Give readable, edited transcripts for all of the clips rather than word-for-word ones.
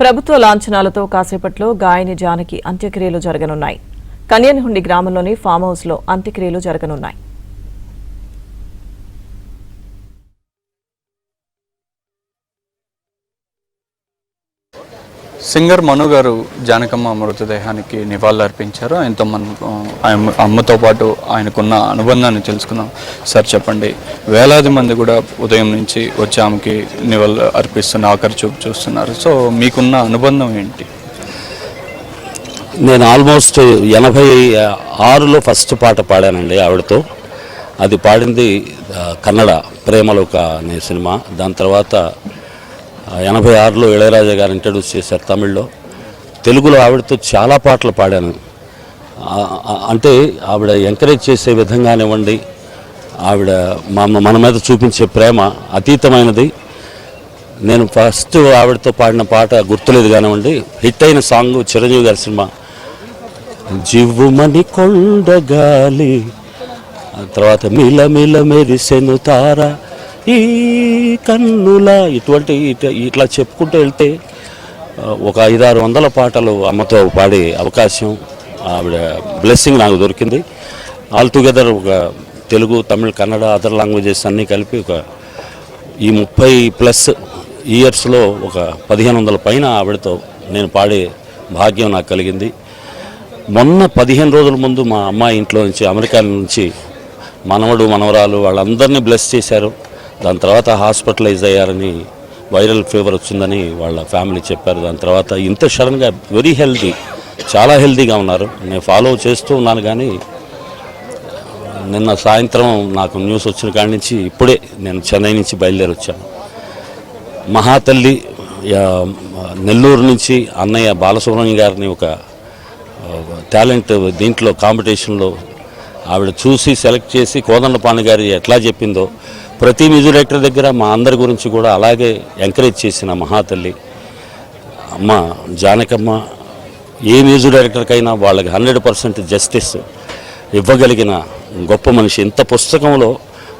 ప్రభుత్వ లాంఛనాలతో కాసేపట్లో గాయని జానకి అంత్యక్రియలు జరగనున్నాయి. కన్యన్హుండి గ్రామంలోని ఫామ్ హౌస్ లో అంత్యక్రియలు జరగనున్నాయి. సింగర్ మను గారు జానకమ్మ మృతదేహానికి నివాళులర్పించారు. ఆయనతో అమ్మతో పాటు ఆయనకున్న అనుబంధాన్ని తెలుసుకుందాం. సార్ చెప్పండి, వేలాది మంది కూడా ఉదయం నుంచి వచ్చి ఆమెకి నివాళులు అర్పిస్తున్న ఆఖరి చూపు చూస్తున్నారు. సో మీకున్న అనుబంధం ఏంటి? నేను ఆల్మోస్ట్ 86లో ఫస్ట్ పాట పాడానండి ఆవిడతో. అది పాడింది కన్నడ ప్రేమలోక అనే సినిమా. దాని తర్వాత 86లో ఇళయరాజా గారు ఇంట్రడ్యూస్ చేశారు తమిళ్లో. తెలుగులో ఆవిడతో చాలా పాటలు పాడాను. అంటే ఆవిడ ఎంకరేజ్ చేసే విధంగానివ్వండి, ఆవిడ మన మీద చూపించే ప్రేమ అతీతమైనది. నేను ఫస్ట్ ఆవిడతో పాడిన పాట గుర్తులేదు కానివ్వండి, హిట్ అయిన సాంగ్ చిరంజీవి గారి సినిమా జివ్వుమని కొండగాలి, తర్వాత మిలమిల మెరిసెను తార ఈ కన్నుల, ఇట్లా చెప్పుకుంటూ వెళ్తే ఒక 500-600 పాటలు అమ్మతో పాడే అవకాశం, ఆవిడ బ్లెస్సింగ్ నాకు దొరికింది. ఆల్టుగెదర్ ఒక తెలుగు, తమిళ్, కన్నడ, అదర్ లాంగ్వేజెస్ అన్నీ కలిపి ఒక ఈ 30+ ఇయర్స్లో ఒక 1500 పైన ఆవిడతో నేను పాడే భాగ్యం నాకు కలిగింది. మొన్న 15 రోజుల ముందు మా అమ్మాయి ఇంట్లో నుంచి, అమెరికా నుంచి మనవడు మనవరాలు వాళ్ళందరినీ బ్లెస్ చేశారు. దాని తర్వాత హాస్పిటలైజ్ అయ్యారని, వైరల్ ఫీవర్ వచ్చిందని వాళ్ళ ఫ్యామిలీ చెప్పారు. దాని తర్వాత ఇంత సడన్గా వెరీ హెల్తీ, చాలా హెల్తీగా ఉన్నారు. నేను ఫాలో చేస్తూ ఉన్నాను. కానీ నిన్న సాయంత్రం నాకు న్యూస్ వచ్చిన కాడి నుంచి ఇప్పుడే నేను చెన్నై నుంచి బయలుదేరి వచ్చాను. మహాతల్లి నెల్లూరు నుంచి అన్నయ్య బాలసుబ్రహ్మణ్యం గారిని ఒక టాలెంట్ దీంట్లో కాంపిటీషన్లో ఆవిడ చూసి సెలెక్ట్ చేసి కోదండపాణి గారి ఎట్లా చెప్పిందో ప్రతి మ్యూజిక్ డైరెక్టర్ దగ్గర మా అందరి గురించి కూడా అలాగే ఎంకరేజ్ చేసిన మహాతల్లి అమ్మ జానకమ్మ. ఏ మ్యూజిక్ డైరెక్టర్కైనా వాళ్ళకి 100% జస్టిస్ ఇవ్వగలిగిన గొప్ప మనిషి. ఇంత పుస్తకంలో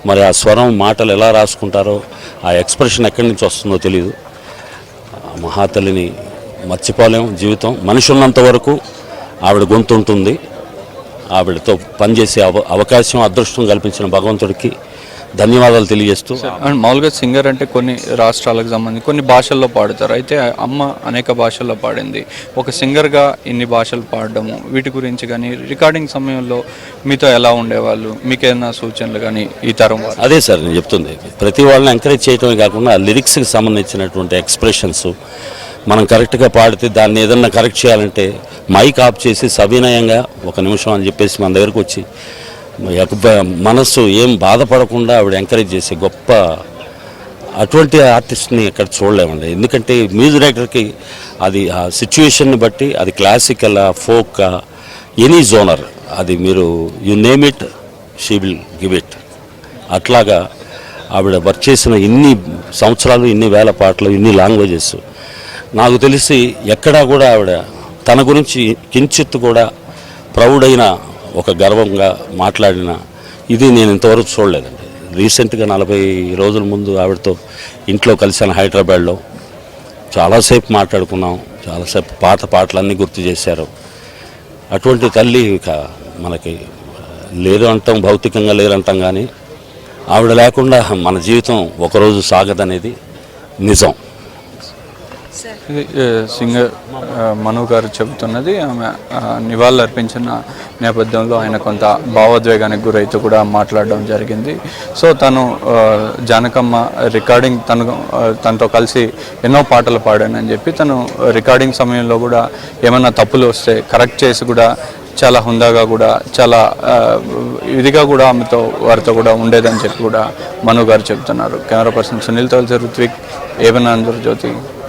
మరి ఆ స్వరం, మాటలు ఎలా రాసుకుంటారో, ఆ ఎక్స్ప్రెషన్ ఎక్కడి నుంచి వస్తుందో తెలియదు. మహాతల్లిని మర్చిపోలేం. జీవితం మనిషి ఉన్నంత వరకు ఆవిడ గొంతు ఉంటుంది. ఆవిడతో పనిచేసే అవకాశం, అదృష్టం కల్పించిన భగవంతుడికి ధన్యవాదాలు తెలియజేస్తూ. అండ్ మామూలుగా సింగర్ అంటే కొన్ని రాష్ట్రాలకు సంబంధించి కొన్ని భాషల్లో పాడుతారు. అయితే అమ్మ అనేక భాషల్లో పాడింది. ఒక సింగర్గా ఇన్ని భాషలు పాడడము, వీటి గురించి కానీ రికార్డింగ్ సమయంలో మీతో ఎలా ఉండేవాళ్ళు, మీకేమైనా సూచనలు కానీ ఈ తరం? అదే సార్ నేను చెప్తుంది, ప్రతి వాళ్ళని ఎంకరేజ్ చేయడమే కాకుండా లిరిక్స్కి సంబంధించినటువంటి ఎక్స్ప్రెషన్స్ మనం కరెక్ట్గా పాడితే దాన్ని ఏదన్నా కరెక్ట్ చేయాలంటే మైక్ ఆఫ్ చేసి సవినయంగా 1 నిమిషం అని చెప్పేసి మన దగ్గరకు వచ్చి మనస్సు ఏం బాధపడకుండా ఆవిడ ఎంకరేజ్ చేసే గొప్ప అటువంటి ఆర్టిస్ట్ని ఎక్కడ చూడలేమండి. ఎందుకంటే మ్యూజిక్ డైరెక్టర్కి అది ఆ సిచ్యువేషన్ని బట్టి, అది క్లాసికల్, ఫోక్, ఎనీ జోనర్, అది మీరు you name it she will give it. అట్లాగా ఆవిడ వర్క్ చేసిన ఇన్ని సంవత్సరాలు, ఇన్ని వేల పాటలు, ఇన్ని లాంగ్వేజెస్, నాకు తెలిసి ఎక్కడా కూడా ఆవిడ తన గురించి కించిత్తు కూడా ప్రౌడైన ఒక గర్వంగా మాట్లాడిన ఇది నేను ఇంతవరకు చూడలేదండి. రీసెంట్గా 40 రోజుల ముందు ఆవిడతో ఇంట్లో కలిసాను హైదరాబాద్లో. చాలాసేపు మాట్లాడుకున్నాం, చాలాసేపు పాత పాటలన్నీ గుర్తు చేశారు. అటువంటి తల్లి ఇక మనకి లేరు అంటాం, భౌతికంగా లేరంటాం, కానీ ఆవిడ లేకుండా మన జీవితం ఒకరోజు సాగదనేది నిజం. సింగర్ మను గారు చెబుతున్నది, ఆమె నివాళులు అర్పించిన నేపథ్యంలో ఆయన కొంత భావోద్వేగానికి గురైతూ కూడా మాట్లాడడం జరిగింది. సో తను జానకమ్మ రికార్డింగ్ తనతో కలిసి ఎన్నో పాటలు పాడానని చెప్పి, తను రికార్డింగ్ సమయంలో కూడా ఏమైనా తప్పులు వస్తే కరెక్ట్ చేసి కూడా చాలా హుందాగా కూడా, చాలా ఇదిగా కూడా వారితో కూడా ఉండేదని చెప్పి కూడా మను గారు చెబుతున్నారు. కెమెరా పర్సన్ సునీల్ తోల్చర్, ఋత్విక్, ఏవన్ ఆంధ్రజ్యోతి.